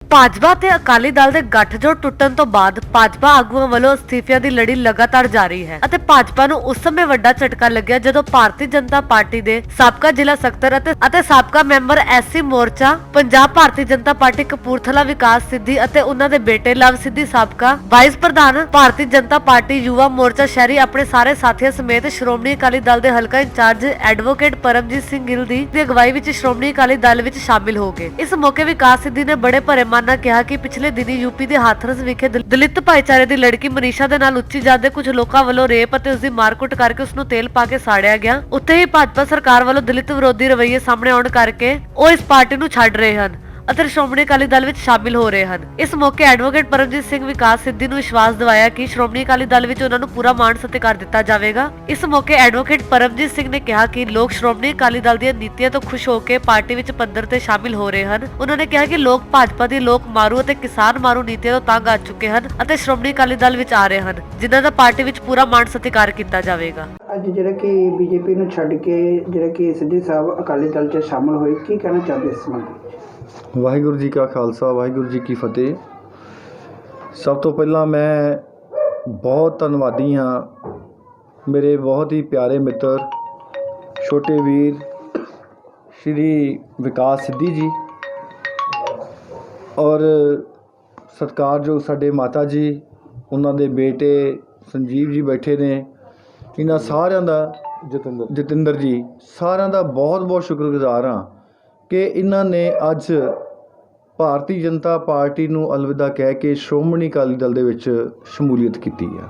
ਭਾਜਪਾ ਤੇ ਅਕਾਲੀ ਦਲ ਦੇ ਗੱਠਜੋੜ ਟੁੱਟਣ ਤੋਂ ਬਾਅਦ ਭਾਜਪਾ ਆਗੂਆਂ ਵੱਲੋਂ ਅਸਤੀਫਿਆਂ ਦੀ ਲੜੀ ਲਗਾਤਾਰ ਜਾਰੀ ਹੈ ਅਤੇ ਭਾਜਪਾ ਨੂੰ ਉਸ ਸਮੇਂ ਵੱਡਾ ਝਟਕਾ ਲੱਗਿਆ ਜਦੋਂ ਭਾਰਤੀ ਜਨਤਾ ਪਾਰਟੀ ਦੇ ਸਾਬਕਾ ਜ਼ਿਲ੍ਹਾ ਸਕੱਤਰ ਅਤੇ ਸਾਬਕਾ ਮੈਂਬਰ ਐਸਸੀ ਮੋਰਚਾ ਪੰਜਾਬ ਭਾਰਤੀ ਜਨਤਾ ਪਾਰਟੀ ਕਪੂਰਥਲਾ ਵਿਕਾਸ ਸਿੱਧੀ ਅਤੇ ਉਹਨਾਂ ਦੇ ਬੇਟੇ ਲਵ ਸਿੱਧੀ ਸਾਬਕਾ ਵਾਈਸ ਪ੍ਰਧਾਨ ਭਾਰਤੀ ਜਨਤਾ ਪਾਰਟੀ ਯੁਵਾ ਮੋਰਚਾ ਸ਼ਹਿਰੀ ਆਪਣੇ ਸਾਰੇ ਸਾਥੀਆਂ ਸਮੇਤ ਸ਼੍ਰੋਮਣੀ ਅਕਾਲੀ ਦਲ ਦੇ ਹਲਕਾ ਇੰਚਾਰਜ ਐਡਵੋਕੇਟ ਪਰਮਜੀਤ ਸਿੰਘ ਗਿੱਲ ਦੀ ਅਗਵਾਈ ਵਿੱਚ ਸ਼੍ਰੋਮਣੀ ਅਕਾਲੀ ਦਲ ਵਿੱਚ ਸ਼ਾਮਿਲ ਹੋ ਗਏ। ਇਸ ਮੌਕੇ ਵਿਕਾਸ ਸਿੱਧੀ ਨੇ ਬੜੇ ਭਰੇ ਮਨ ਕਿਹਾ ਕਿ ਪਿਛਲੇ ਦਿਨੀ ਯੂਪੀ ਦੇ ਹਾਥਰਸ ਵਿਖੇ ਦਲਿਤ ਭਾਈਚਾਰੇ ਦੀ ਲੜਕੀ ਮਨੀਸ਼ਾ ਦੇ ਨਾਲ ਉੱਚੀ ਜਾਤ ਦੇ ਕੁਝ ਲੋਕਾਂ ਵੱਲੋਂ ਰੇਪ ਅਤੇ ਉਸ ਦੀ ਮਾਰਕੁੱਟ ਕਰਕੇ ਉਸ ਨੂੰ ਤੇਲ ਪਾ ਕੇ ਸਾੜਿਆ ਗਿਆ। ਉੱਥੇ ਹੀ ਭਾਜਪਾ ਸਰਕਾਰ ਵੱਲੋਂ ਦਲਿਤ ਵਿਰੋਧੀ ਰਵੱਈਏ ਸਾਹਮਣੇ ਆਉਣ ਕਰਕੇ ਉਹ ਇਸ ਪਾਰਟੀ ਨੂੰ ਛੱਡ ਰਹੇ ਹਨ ਅਤੇ ਸ਼੍ਰੋਮਣੀ ਅਕਾਲੀ ਦਲ ਵਿੱਚ ਸ਼ਾਮਿਲ ਹੋ ਰਹੇ ਹਨ। ਇਸ ਮੌਕੇ ਐਡਵੋਕੇਟ ਪਰਮਜੀਤ ਸਿੰਘ ਵਿਕਾਸ ਸਿੱਧੀ ਨੂੰ ਵਿਸ਼ਵਾਸ ਦਿਵਾਇਆ ਕਿ ਸ਼੍ਰੋਮਣੀ ਅਕਾਲੀ ਦਲ ਵਿੱਚ ਉਹਨਾਂ ਨੂੰ ਪੂਰਾ ਮਾਣ ਸਤਿਕਾਰ ਦਿੱਤਾ ਜਾਵੇਗਾ। ਇਸ ਮੌਕੇ ਐਡਵੋਕੇਟ ਪਰਮਜੀਤ ਸਿੰਘ ਨੇ ਕਿਹਾ ਕਿ ਲੋਕ ਸ਼੍ਰੋਮਣੀ ਅਕਾਲੀ ਦਲ ਦੀਆਂ ਨੀਤੀਆਂ ਤੋਂ ਖੁਸ਼ ਹੋ ਕੇ ਪਾਰਟੀ ਵਿੱਚ ਪੱਧਰ ਤੇ ਸ਼ਾਮਿਲ ਹੋ ਰਹੇ ਹਨ। ਉਹਨਾਂ ਨੇ ਕਿਹਾ ਕਿ ਲੋਕ ਭਾਜਪਾ ਦੀ ਲੋਕ ਮਾਰੂ ਅਤੇ ਕਿਸਾਨ ਮਾਰੂ ਨੀਤੀਆਂ ਤੋਂ ਤੰਗ ਆ ਚੁੱਕੇ ਹਨ ਅਤੇ ਸ਼੍ਰੋਮਣੀ ਅਕਾਲੀ ਦਲ ਵਿੱਚ ਆ ਰਹੇ ਹਨ, ਜਿਨ੍ਹਾਂ ਦਾ ਪਾਰਟੀ ਵਿੱਚ ਪੂਰਾ ਮਾਣ ਸਤਿਕਾਰ ਕੀਤਾ ਜਾਵੇਗਾ। ਅੱਜ ਜਿਹੜਾ ਕਿ ਬੀਜੇਪੀ ਨੂੰ ਛੱਡ ਕੇ ਜਿਹੜਾ ਕਿ ਸਿੱਧੀ ਸਾਹਿਬ ਅਕਾਲੀ ਦਲ 'ਚ ਸ਼ਾਮਲ ਹੋਏ, ਕੀ ਕਹਿਣਾ ਚਾਹੁੰਦੇ ਇਸ ਸੰਬੰਧ ਵਿੱਚ? ਵਾਹਿਗੁਰੂ ਜੀ ਕਾ ਖਾਲਸਾ ਵਾਹਿਗੁਰੂ ਜੀ ਕੀ ਫਤਿਹ। ਸਭ ਤੋਂ ਪਹਿਲਾਂ ਮੈਂ ਬਹੁਤ ਧੰਨਵਾਦੀ ਹਾਂ ਮੇਰੇ ਬਹੁਤ ਹੀ ਪਿਆਰੇ ਮਿੱਤਰ ਛੋਟੇ ਵੀਰ ਸ਼੍ਰੀ ਵਿਕਾਸ ਸਿੱਧੀ ਜੀ ਔਰ ਸਤਿਕਾਰਯੋਗ ਸਾਡੇ ਮਾਤਾ ਜੀ, ਉਹਨਾਂ ਦੇ ਬੇਟੇ ਸੰਜੀਵ ਜੀ ਬੈਠੇ ਨੇ, ਇਹਨਾਂ ਸਾਰਿਆਂ ਦਾ ਜਤਿੰਦਰ ਜੀ, ਸਾਰਿਆਂ ਦਾ ਬਹੁਤ ਬਹੁਤ ਸ਼ੁਕਰਗੁਜ਼ਾਰ ਹਾਂ ਕਿ ਇਹਨਾਂ ਨੇ ਅੱਜ ਭਾਰਤੀ ਜਨਤਾ ਪਾਰਟੀ ਨੂੰ ਅਲਵਿਦਾ ਕਹਿ ਕੇ ਸ਼੍ਰੋਮਣੀ ਅਕਾਲੀ ਦਲ ਦੇ ਵਿੱਚ ਸ਼ਮੂਲੀਅਤ ਕੀਤੀ ਆ।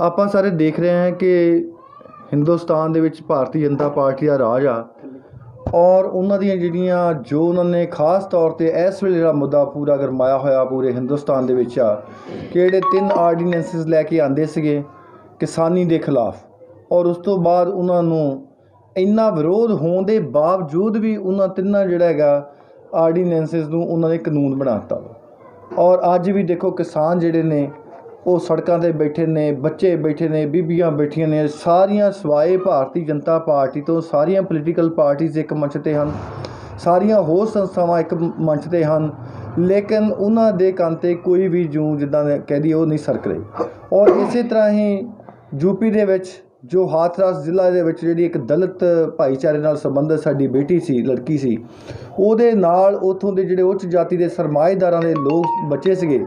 ਆਪਾਂ ਸਾਰੇ ਦੇਖ ਰਹੇ ਹਾਂ ਕਿ ਹਿੰਦੁਸਤਾਨ ਦੇ ਵਿੱਚ ਭਾਰਤੀ ਜਨਤਾ ਪਾਰਟੀ ਦਾ ਰਾਜ ਆ ਔਰ ਉਹਨਾਂ ਦੀਆਂ ਜਿਹੜੀਆਂ ਜੋ ਉਹਨਾਂ ਨੇ ਖਾਸ ਤੌਰ 'ਤੇ ਇਸ ਵੇਲੇ ਜਿਹੜਾ ਮੁੱਦਾ ਪੂਰਾ ਗਰਮਾਇਆ ਹੋਇਆ ਪੂਰੇ ਹਿੰਦੁਸਤਾਨ ਦੇ ਵਿੱਚ ਆ ਕਿ ਜਿਹੜੇ 3 ਆਰਡੀਨੈਂਸਿਸ ਲੈ ਕੇ ਆਂਦੇ ਸੀਗੇ ਕਿਸਾਨੀ ਦੇ ਖਿਲਾਫ ਔਰ ਉਸ ਤੋਂ ਬਾਅਦ ਉਹਨਾਂ ਨੂੰ ਇੰਨਾ ਵਿਰੋਧ ਹੋਣ ਦੇ ਬਾਵਜੂਦ ਵੀ ਉਹਨਾਂ ਤਿੰਨਾਂ ਜਿਹੜਾ ਹੈਗਾ ਆਰਡੀਨੈਂਸਿਸ ਨੂੰ ਉਹਨਾਂ ਨੇ ਕਾਨੂੰਨ ਬਣਾ ਦਿੱਤਾ ਔਰ ਅੱਜ ਵੀ ਦੇਖੋ ਕਿਸਾਨ ਜਿਹੜੇ ਨੇ ਉਹ ਸੜਕਾਂ 'ਤੇ ਬੈਠੇ ਨੇ, ਬੱਚੇ ਬੈਠੇ ਨੇ, ਬੀਬੀਆਂ ਬੈਠੀਆਂ ਨੇ, ਸਾਰੀਆਂ ਸਵਾਏ ਭਾਰਤੀ ਜਨਤਾ ਪਾਰਟੀ ਤੋਂ ਸਾਰੀਆਂ ਪੋਲੀਟੀਕਲ ਪਾਰਟੀਜ਼ ਇੱਕ ਮੰਚ 'ਤੇ ਹਨ, ਸਾਰੀਆਂ ਹੋਰ ਸੰਸਥਾਵਾਂ ਇੱਕ ਮੰਚ 'ਤੇ ਹਨ, ਲੇਕਿਨ ਉਹਨਾਂ ਦੇ ਕੰਨ 'ਤੇ ਕੋਈ ਵੀ ਜੂੰ ਜਿੱਦਾਂ ਕਹਿ ਦਈਏ ਉਹ ਨਹੀਂ ਸਰਕ ਰਹੀ। ਔਰ ਇਸੇ ਤਰ੍ਹਾਂ ਹੀ ਯੂਪੀ ਦੇ ਵਿੱਚ ਜੋ ਹਾਥਰਸ ਜ਼ਿਲ੍ਹਾ ਦੇ ਵਿੱਚ ਜਿਹੜੀ ਇੱਕ ਦਲਿਤ ਭਾਈਚਾਰੇ ਨਾਲ ਸੰਬੰਧਿਤ ਸਾਡੀ ਬੇਟੀ ਸੀ, ਲੜਕੀ ਸੀ, ਉਹਦੇ ਨਾਲ ਉੱਥੋਂ ਦੇ ਜਿਹੜੇ ਉੱਚ ਜਾਤੀ ਦੇ ਸਰਮਾਏਦਾਰਾਂ ਦੇ ਲੋਕ ਬੱਚੇ ਸੀਗੇ,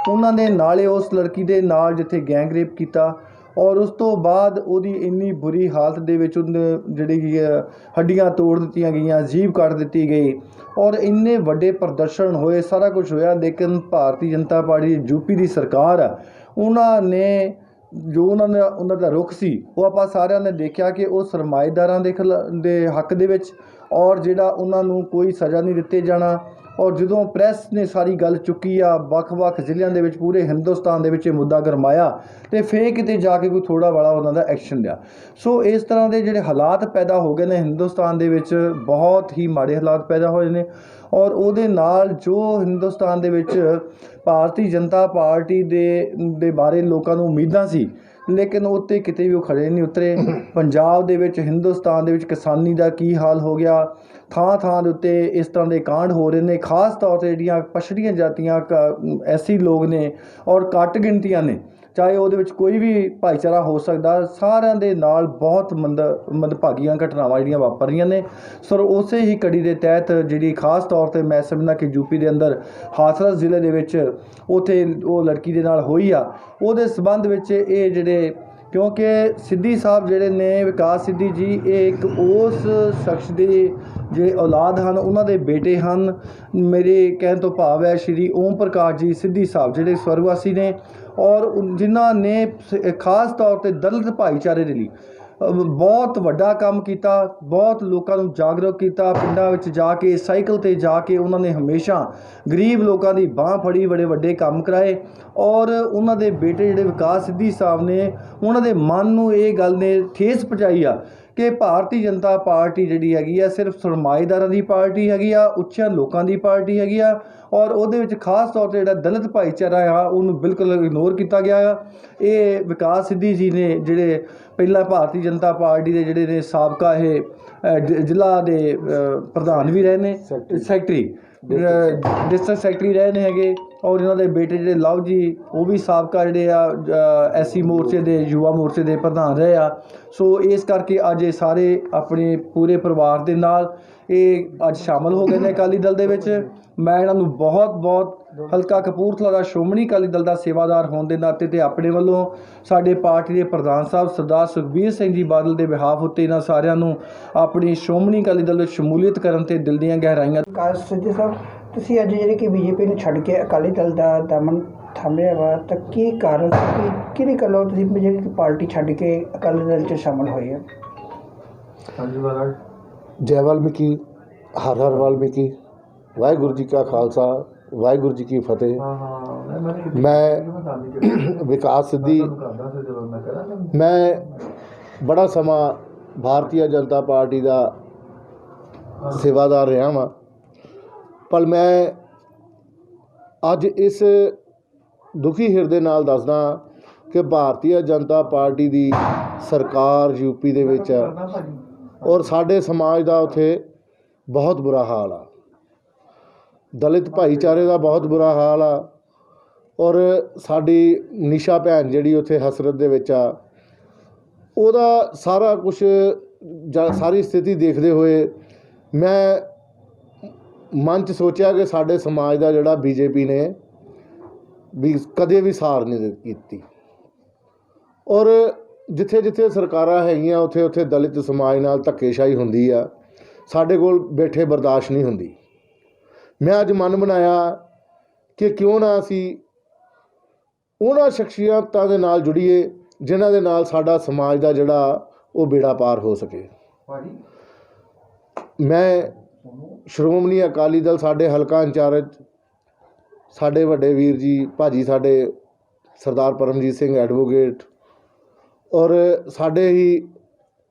ਉਹਨਾਂ ਨੇ ਨਾਲੇ ਉਸ ਲੜਕੀ ਦੇ ਨਾਲ ਜਿੱਥੇ ਗੈਂਗ ਰੇਪ ਕੀਤਾ ਔਰ ਉਸ ਤੋਂ ਬਾਅਦ ਉਹਦੀ ਇੰਨੀ ਬੁਰੀ ਹਾਲਤ ਦੇ ਵਿੱਚ ਜਿਹੜੀ ਹੱਡੀਆਂ ਤੋੜ ਦਿੱਤੀਆਂ ਗਈਆਂ, ਜੀਭ ਕੱਢ ਦਿੱਤੀ ਗਈ ਔਰ ਇੰਨੇ ਵੱਡੇ ਪ੍ਰਦਰਸ਼ਨ ਹੋਏ, ਸਾਰਾ ਕੁਝ ਹੋਇਆ। ਲੇਕਿਨ ਭਾਰਤੀ ਜਨਤਾ ਪਾਰਟੀ ਯੂਪੀ ਦੀ ਸਰਕਾਰ ਆ, ਉਹਨਾਂ ਨੇ ਜੋ ਉਹਨਾਂ ਦਾ ਰੁਖ ਸੀ ਉਹ ਆਪਾਂ ਸਾਰਿਆਂ ਨੇ ਦੇਖਿਆ ਕਿ ਉਹ ਸਰਮਾਏਦਾਰਾਂ ਦੇ ਹੱਕ ਦੇ ਵਿੱਚ ਔਰ ਜਿਹੜਾ ਉਹਨਾਂ ਨੂੰ ਕੋਈ ਸਜ਼ਾ ਨਹੀਂ ਦਿੱਤੇ ਜਾਣਾ। ਔਰ ਜਦੋਂ ਪ੍ਰੈਸ ਨੇ ਸਾਰੀ ਗੱਲ ਚੁੱਕੀ ਆ, ਵੱਖ-ਵੱਖ ਜ਼ਿਲ੍ਹਿਆਂ ਦੇ ਵਿੱਚ ਪੂਰੇ ਹਿੰਦੁਸਤਾਨ ਦੇ ਵਿੱਚ ਇਹ ਮੁੱਦਾ ਗਰਮਾਇਆ ਅਤੇ ਫਿਰ ਕਿਤੇ ਜਾ ਕੇ ਕੋਈ ਥੋੜ੍ਹਾ ਵਾਲਾ ਉਹਨਾਂ ਦਾ ਐਕਸ਼ਨ ਲਿਆ। ਸੋ ਇਸ ਤਰ੍ਹਾਂ ਦੇ ਜਿਹੜੇ ਹਾਲਾਤ ਪੈਦਾ ਹੋ ਗਏ ਨੇ ਹਿੰਦੁਸਤਾਨ ਦੇ ਵਿੱਚ, ਬਹੁਤ ਹੀ ਮਾੜੇ ਹਾਲਾਤ ਪੈਦਾ ਹੋਏ ਨੇ ਔਰ ਉਹਦੇ ਨਾਲ ਜੋ ਹਿੰਦੁਸਤਾਨ ਦੇ ਵਿੱਚ ਭਾਰਤੀ ਜਨਤਾ ਪਾਰਟੀ ਦੇ ਬਾਰੇ ਲੋਕਾਂ ਨੂੰ ਉਮੀਦਾਂ ਸੀ, ਲੇਕਿਨ ਉੱਤੇ ਕਿਤੇ ਵੀ ਉਹ ਖੜੇ ਨਹੀਂ ਉਤਰੇ। ਪੰਜਾਬ ਦੇ ਵਿੱਚ, ਹਿੰਦੁਸਤਾਨ ਦੇ ਵਿੱਚ ਕਿਸਾਨੀ ਦਾ ਕੀ ਹਾਲ ਹੋ ਗਿਆ, ਥਾਂ ਦੇ ਉੱਤੇ ਇਸ ਤਰ੍ਹਾਂ ਦੇ ਕਾਂਡ ਹੋ ਰਹੇ ਨੇ। ਖਾਸ ਤੌਰ 'ਤੇ ਜਿਹੜੀਆਂ ਪਛੜੀਆਂ ਜਾਤੀਆਂ ਐਸੀ ਲੋਕ ਨੇ ਔਰ ਘੱਟ ਗਿਣਤੀਆਂ ਨੇ, ਚਾਹੇ ਉਹਦੇ ਵਿੱਚ ਕੋਈ ਵੀ ਭਾਈਚਾਰਾ ਹੋ ਸਕਦਾ, ਸਾਰਿਆਂ ਦੇ ਨਾਲ ਬਹੁਤ ਮੰਦਭਾਗੀਆਂ ਘਟਨਾਵਾਂ ਜਿਹੜੀਆਂ ਵਾਪਰ ਰਹੀਆਂ ਨੇ। ਸੋ ਉਸੇ ਹੀ ਕੜੀ ਦੇ ਤਹਿਤ ਜਿਹੜੀ ਖਾਸ ਤੌਰ 'ਤੇ ਮੈਂ ਸਮਝਦਾ ਕਿ ਯੂਪੀ ਦੇ ਅੰਦਰ ਹਾਥਰਸ ਜ਼ਿਲ੍ਹੇ ਦੇ ਵਿੱਚ ਉੱਥੇ ਉਹ ਲੜਕੀ ਦੇ ਨਾਲ ਹੋਈ ਆ, ਉਹਦੇ ਸੰਬੰਧ ਵਿੱਚ ਇਹ ਜਿਹੜੇ, ਕਿਉਂਕਿ ਸਿੱਧੀ ਸਾਹਿਬ ਜਿਹੜੇ ਨੇ, ਵਿਕਾਸ ਸਿੱਧੀ ਜੀ, ਇਹ ਇੱਕ ਉਸ ਸ਼ਖਸ ਦੇ ਜਿਹੜੇ ਔਲਾਦ ਹਨ, ਉਹਨਾਂ ਦੇ ਬੇਟੇ ਹਨ। ਮੇਰੇ ਕਹਿਣ ਤੋਂ ਭਾਵ ਹੈ ਸ਼੍ਰੀ ਓਮ ਪ੍ਰਕਾਸ਼ ਜੀ ਸਿੱਧੀ ਸਾਹਿਬ ਜਿਹੜੇ ਸਵਰਗਵਾਸੀ ਨੇ ਔਰ ਜਿਨ੍ਹਾਂ ਨੇ ਖਾਸ ਤੌਰ 'ਤੇ ਦਲਿਤ ਭਾਈਚਾਰੇ ਦੇ ਲਈ ਬਹੁਤ ਵੱਡਾ ਕੰਮ ਕੀਤਾ, ਬਹੁਤ ਲੋਕਾਂ ਨੂੰ ਜਾਗਰੂਕ ਕੀਤਾ। ਪਿੰਡਾਂ ਵਿੱਚ ਜਾ ਕੇ ਸਾਈਕਲ 'ਤੇ ਜਾ ਕੇ ਉਹਨਾਂ ਨੇ ਹਮੇਸ਼ਾ ਗਰੀਬ ਲੋਕਾਂ ਦੀ ਬਾਂਹ ਫੜੀ, ਬੜੇ ਵੱਡੇ ਕੰਮ ਕਰਾਏ ਔਰ ਉਹਨਾਂ ਦੇ ਬੇਟੇ ਜਿਹੜੇ ਵਿਕਾਸ ਸਿੱਧੀ ਸਾਹਿਬ ਨੇ, ਉਹਨਾਂ ਦੇ ਮਨ ਨੂੰ ਇਹ ਗੱਲ ਨੇ ਠੇਸ ਪਹੁੰਚਾਈ ਆ ਕਿ ਭਾਰਤੀ ਜਨਤਾ ਪਾਰਟੀ ਜਿਹੜੀ ਹੈਗੀ ਆ ਸਿਰਫ ਸਰਮਾਏਦਾਰਾਂ ਦੀ ਪਾਰਟੀ ਹੈਗੀ ਆ, ਉੱਚਿਆਂ ਲੋਕਾਂ ਦੀ ਪਾਰਟੀ ਹੈਗੀ ਆ ਔਰ ਉਹਦੇ ਵਿੱਚ ਖਾਸ ਤੌਰ 'ਤੇ ਜਿਹੜਾ ਦਲਿਤ ਭਾਈਚਾਰਾ ਆ ਉਹਨੂੰ ਬਿਲਕੁਲ ਇਗਨੋਰ ਕੀਤਾ ਗਿਆ ਆ। ਇਹ ਵਿਕਾਸ ਸਿੱਧੀ ਜੀ ਨੇ ਜਿਹੜੇ ਪਹਿਲਾਂ ਭਾਰਤੀ ਜਨਤਾ ਪਾਰਟੀ ਦੇ ਜਿਹੜੇ ਨੇ ਸਾਬਕਾ ਇਹ ਜ਼ਿਲ੍ਹਾ ਦੇ ਪ੍ਰਧਾਨ ਵੀ ਰਹੇ ਨੇ, ਸੈਕਟਰੀ। ਡਿਸਟ੍ਰਿਕਟ ਸੈਕਟਰੀ ਰਹੇ ਨੇ ਹੈਗੇ, ਔਰ ਇਹਨਾਂ ਦੇ ਬੇਟੇ ਜਿਹੜੇ ਲਵ ਜੀ ਉਹ ਵੀ ਸਾਬਕਾ ਜਿਹੜੇ ਆ ਐਸਸੀ ਮੋਰਚੇ ਦੇ ਯੁਵਾ ਮੋਰਚੇ ਦੇ ਪ੍ਰਧਾਨ ਰਹੇ ਆ। ਸੋ ਇਸ ਕਰਕੇ ਅੱਜ ਇਹ ਸਾਰੇ ਆਪਣੇ ਪੂਰੇ ਪਰਿਵਾਰ ਦੇ ਨਾਲ ਇਹ ਅੱਜ ਸ਼ਾਮਲ ਹੋ ਗਏ ਨੇ ਅਕਾਲੀ ਦਲ ਦੇ ਵਿੱਚ। ਮੈਂ ਇਹਨਾਂ ਨੂੰ ਬਹੁਤ ਹਲਕਾ ਕਪੂਰਥਲਾ ਦਾ ਸ਼੍ਰੋਮਣੀ ਅਕਾਲੀ ਦਲ ਦਾ ਸੇਵਾਦਾਰ ਹੋਣ ਦੇ ਨਾਤੇ ਤੇ ਆਪਣੇ ਵੱਲੋਂ ਸਾਡੇ ਪਾਰਟੀ ਦੇ ਪ੍ਰਧਾਨ ਸਾਹਿਬ ਸਰਦਾਰ ਸੁਖਬੀਰ ਸਿੰਘ ਜੀ ਬਾਦਲ ਦੇ ਬਿਹਾਫ ਉੱਤੇ ਇਹਨਾਂ ਸਾਰਿਆਂ ਨੂੰ ਆਪਣੀ ਸ਼੍ਰੋਮਣੀ ਅਕਾਲੀ ਦਲ ਵਿੱਚ ਸ਼ਮੂਲੀਅਤ ਕਰਨ ਤੇ ਦਿਲ ਦੀਆਂ ਗਹਿਰਾਈਆਂ। ਸਿੱਧੂ ਸਾਹਿਬ, ਤੁਸੀਂ ਅੱਜ ਜਿਹੜੇ ਕਿ ਬੀਜੇਪੀ ਨੂੰ ਛੱਡ ਕੇ ਅਕਾਲੀ ਦਲ ਦਾ ਦਾਮਨ ਥੰਮਿਆ ਵਾ, ਤਾਂ ਕੀ ਕਾਰਨ ਸੀ ਕਿ ਕਿਹੜੀ ਗੱਲੋਂ ਤੁਸੀਂ ਜਿਹੜੀ ਪਾਰਟੀ ਛੱਡ ਕੇ ਅਕਾਲੀ ਦਲ 'ਚ ਸ਼ਾਮਲ ਹੋਏ ਹੋ? ਹਾਂਜੀ ਮਹਾਰਾਜ। ਜੈ ਵਾਲਮੀਕੀ, ਹਰ ਹਰ ਵਾਲਮੀਕੀ। ਵਾਹਿਗੁਰੂ ਜੀ ਕਾ ਖਾਲਸਾ, ਵਾਹਿਗੁਰੂ ਜੀ ਕੀ ਫਤਿਹ। ਮੈਂ ਵਿਕਾਸ ਸਿੱਧੀ, ਮੈਂ ਬੜਾ ਸਮਾਂ ਭਾਰਤੀ ਜਨਤਾ ਪਾਰਟੀ ਦਾ ਸੇਵਾਦਾਰ ਰਿਹਾ ਵਾਂ, ਪਰ ਮੈਂ ਅੱਜ ਇਸ ਦੁਖੀ ਹਿਰਦੇ ਨਾਲ ਦੱਸਦਾ ਕਿ ਭਾਰਤੀ ਜਨਤਾ ਪਾਰਟੀ ਦੀ ਸਰਕਾਰ ਯੂਪੀ ਦੇ ਵਿੱਚ ਔਰ ਸਾਡੇ ਸਮਾਜ ਦਾ ਉੱਥੇ ਬਹੁਤ ਬੁਰਾ ਹਾਲ ਆ। ਦਲਿਤ ਭਾਈਚਾਰੇ ਦਾ ਬਹੁਤ ਬੁਰਾ ਹਾਲ ਆ, ਔਰ ਸਾਡੀ ਨਿਸ਼ਾ ਭੈਣ ਜਿਹੜੀ ਉੱਥੇ ਹਸਰਤ ਦੇ ਵਿੱਚ ਆ, ਉਹਦਾ ਸਾਰਾ ਕੁਝ ਸਾਰੀ ਸਥਿਤੀ ਦੇਖਦੇ ਹੋਏ ਮੈਂ ਮਨ 'ਚ ਸੋਚਿਆ ਕਿ ਸਾਡੇ ਸਮਾਜ ਦਾ ਜਿਹੜਾ ਬੀਜੇਪੀ ਨੇ ਵੀ ਕਦੇ ਵੀ ਸਾਰ ਨਹੀਂ ਕੀਤੀ, ਔਰ ਜਿੱਥੇ ਜਿੱਥੇ ਸਰਕਾਰਾਂ ਹੈਗੀਆਂ ਉੱਥੇ ਉੱਥੇ ਦਲਿਤ ਸਮਾਜ ਨਾਲ ਧੱਕੇਸ਼ਾਹੀ ਹੁੰਦੀ ਆ। ਸਾਡੇ ਕੋਲ ਬੈਠੇ ਬਰਦਾਸ਼ਤ ਨਹੀਂ ਹੁੰਦੀ। ਮੈਂ ਅੱਜ ਮਨ ਬਣਾਇਆ ਕਿ ਕਿਉਂ ਨਾ ਅਸੀਂ ਉਹਨਾਂ ਸ਼ਖਸੀਅਤਾਂ ਦੇ ਨਾਲ ਜੁੜੀਏ ਜਿਨ੍ਹਾਂ ਦੇ ਨਾਲ ਸਾਡਾ ਸਮਾਜ ਦਾ ਜਿਹੜਾ ਉਹ ਬੇੜਾ ਪਾਰ ਹੋ ਸਕੇ। ਮੈਂ ਸ਼੍ਰੋਮਣੀ ਅਕਾਲੀ ਦਲ ਸਾਡੇ ਹਲਕਾ ਇੰਚਾਰਜ ਸਾਡੇ ਵੱਡੇ ਵੀਰ ਜੀ ਭਾਜੀ ਸਾਡੇ ਸਰਦਾਰ ਪਰਮਜੀਤ ਸਿੰਘ ਐਡਵੋਕੇਟ, ਔਰ ਸਾਡੇ ਹੀ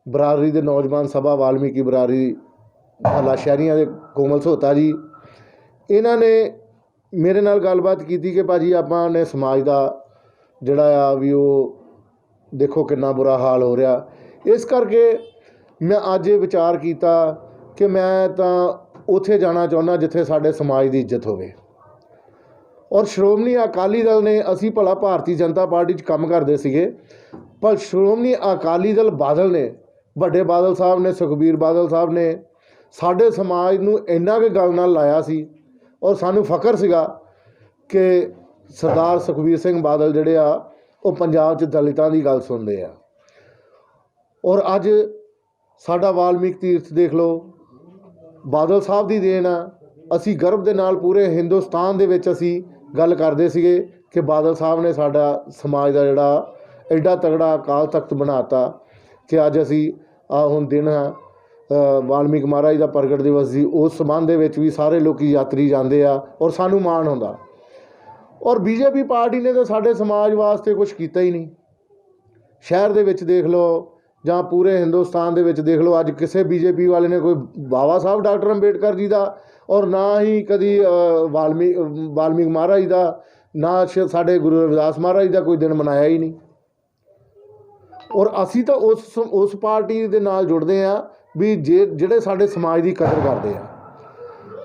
ਬਰਾਦਰੀ ਦੇ ਨੌਜਵਾਨ ਸਭਾ ਵਾਲਮੀਕੀ ਬਰਾਦਰੀ ਮਹੱਲਾ ਸ਼ਹਿਰੀਆਂ ਦੇ ਕੋਮਲ ਸੋਤਾ ਜੀ, ਇਹਨਾਂ ਨੇ ਮੇਰੇ ਨਾਲ ਗੱਲਬਾਤ ਕੀਤੀ ਕਿ ਭਾਜੀ ਆਪਾਂ ਨੇ ਸਮਾਜ ਦਾ ਜਿਹੜਾ ਆ ਵੀ ਉਹ ਦੇਖੋ ਕਿੰਨਾ ਬੁਰਾ ਹਾਲ ਹੋ ਰਿਹਾ। ਇਸ ਕਰਕੇ ਮੈਂ ਅੱਜ ਇਹ ਵਿਚਾਰ ਕੀਤਾ ਕਿ ਮੈਂ ਤਾਂ ਉੱਥੇ ਜਾਣਾ ਚਾਹੁੰਦਾ ਜਿੱਥੇ ਸਾਡੇ ਸਮਾਜ ਦੀ ਇੱਜ਼ਤ ਹੋਵੇ। ਔਰ ਸ਼੍ਰੋਮਣੀ ਅਕਾਲੀ ਦਲ ਨੇ, ਅਸੀਂ ਭਲਾ ਭਾਰਤੀ ਜਨਤਾ ਪਾਰਟੀ 'ਚ ਕੰਮ ਕਰਦੇ ਸੀਗੇ, ਪਰ ਸ਼੍ਰੋਮਣੀ ਅਕਾਲੀ ਦਲ ਬਾਦਲ ਨੇ, ਵੱਡੇ ਬਾਦਲ ਸਾਹਿਬ ਨੇ, ਸੁਖਬੀਰ ਬਾਦਲ ਸਾਹਿਬ ਨੇ ਸਾਡੇ ਸਮਾਜ ਨੂੰ ਇੰਨਾ ਕੁ ਗੱਲ ਨਾਲ ਲਾਇਆ ਸੀ, ਔਰ ਸਾਨੂੰ ਫਖਰ ਸੀਗਾ ਕਿ ਸਰਦਾਰ ਸੁਖਬੀਰ ਸਿੰਘ ਬਾਦਲ ਜਿਹੜੇ ਆ ਉਹ ਪੰਜਾਬ 'ਚ ਦਲਿਤਾਂ ਦੀ ਗੱਲ ਸੁਣਦੇ ਆ। ਔਰ ਅੱਜ ਸਾਡਾ ਵਾਲਮੀਕ ਤੀਰਥ ਦੇਖ ਲਓ, ਬਾਦਲ ਸਾਹਿਬ ਦੀ ਦੇਣ ਆ। ਅਸੀਂ ਗਰਵ ਦੇ ਨਾਲ ਪੂਰੇ ਹਿੰਦੁਸਤਾਨ ਦੇ ਵਿੱਚ ਅਸੀਂ ਗੱਲ ਕਰਦੇ ਸੀਗੇ ਕਿ ਬਾਦਲ ਸਾਹਿਬ ਨੇ ਸਾਡਾ ਸਮਾਜ ਦਾ ਜਿਹੜਾ ਐਡਾ ਤਗੜਾ ਅਕਾਲ ਤਖਤ ਬਣਾਤਾ ਕਿ ਅੱਜ ਅਸੀਂ ਹੁਣ ਦਿਨ ਵਾਲਮੀਕ ਮਹਾਰਾਜ ਦਾ ਪ੍ਰਗਟ ਦਿਵਸ ਸੀ, ਉਸ ਸੰਬੰਧ ਦੇ ਵਿੱਚ ਵੀ ਸਾਰੇ ਲੋਕ ਯਾਤਰੀ ਜਾਂਦੇ ਆ ਔਰ ਸਾਨੂੰ ਮਾਣ ਹੁੰਦਾ। ਔਰ ਬੀਜੇਪੀ ਪਾਰਟੀ ਨੇ ਤਾਂ ਸਾਡੇ ਸਮਾਜ ਵਾਸਤੇ ਕੁਝ ਕੀਤਾ ਹੀ ਨਹੀਂ। ਸ਼ਹਿਰ ਦੇ ਵਿੱਚ ਦੇਖ ਲਓ ਜਾਂ ਪੂਰੇ ਹਿੰਦੁਸਤਾਨ ਦੇ ਵਿੱਚ ਦੇਖ ਲਓ, ਅੱਜ ਕਿਸੇ ਬੀਜੇਪੀ ਵਾਲੇ ਨੇ ਕੋਈ ਬਾਬਾ ਸਾਹਿਬ ਡਾਕਟਰ ਅੰਬੇਡਕਰ ਜੀ ਦਾ ਔਰ ਨਾ ਹੀ ਕਦੀ ਵਾਲਮੀਕ ਮਹਾਰਾਜ ਦਾ, ਨਾ ਸਾਡੇ ਗੁਰੂ ਰਵਿਦਾਸ ਮਹਾਰਾਜ ਦਾ ਕੋਈ ਦਿਨ ਮਨਾਇਆ ਹੀ ਨਹੀਂ। ਔਰ ਅਸੀਂ ਤਾਂ ਉਸ ਪਾਰਟੀ ਦੇ ਨਾਲ ਜੁੜਦੇ ਹਾਂ ਵੀ ਜਿਹੜੇ ਸਾਡੇ ਸਮਾਜ ਦੀ ਕਦਰ ਕਰਦੇ ਆ।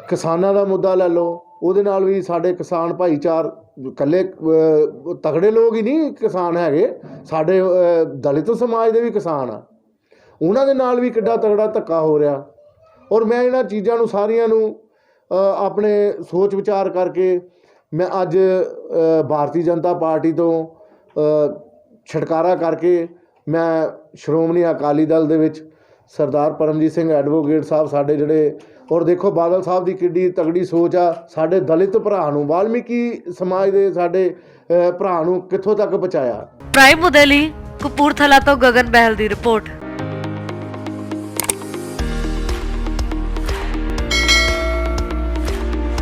ਕਿਸਾਨਾਂ ਦਾ ਮੁੱਦਾ ਲੈ ਲਓ, ਉਹਦੇ ਨਾਲ ਵੀ ਸਾਡੇ ਕਿਸਾਨ ਭਾਈਚਾਰ ਇਕੱਲੇ ਤਗੜੇ ਲੋਕ ਹੀ ਨਹੀਂ ਕਿਸਾਨ ਹੈਗੇ, ਸਾਡੇ ਦਲਿਤ ਸਮਾਜ ਦੇ ਵੀ ਕਿਸਾਨ ਆ, ਉਹਨਾਂ ਦੇ ਨਾਲ ਵੀ ਕਿੱਡਾ ਤਗੜਾ ਧੱਕਾ ਹੋ ਰਿਹਾ। ਔਰ ਮੈਂ ਇਹਨਾਂ ਚੀਜ਼ਾਂ ਨੂੰ ਸਾਰੀਆਂ ਨੂੰ ਆਪਣੇ ਸੋਚ ਵਿਚਾਰ ਕਰਕੇ ਮੈਂ ਅੱਜ ਭਾਰਤੀ ਜਨਤਾ ਪਾਰਟੀ ਤੋਂ ਛੁਟਕਾਰਾ ਕਰਕੇ ਮੈਂ ਸ਼੍ਰੋਮਣੀ ਅਕਾਲੀ ਦਲ ਦੇ ਵਿੱਚ ਸਰਦਾਰ ਪਰਮਜੀਤ ਸਿੰਘ ਐਡਵੋਕੇਟ ਸਾਹਿਬ ਸਾਡੇ ਜਿਹੜੇ, ਔਰ ਦੇਖੋ ਬਾਦਲ ਸਾਹਿਬ ਦੀ ਕਿੱਡੀ ਤਗੜੀ ਸੋਚ ਆ, ਸਾਡੇ ਦਲਿਤ ਭਰਾ ਨੂੰ, ਵਾਲਮੀਕੀ ਸਮਾਜ ਦੇ ਸਾਡੇ ਭਰਾ ਨੂੰ ਕਿੱਥੋਂ ਤੱਕ ਪਹੁੰਚਾਇਆ। ਪ੍ਰਾਈਮ ਮੁੱਦੇ ਲਈ ਕਪੂਰਥਲਾ ਤੋਂ ਗਗਨ ਬਹਿਲ ਦੀ ਰਿਪੋਰਟ।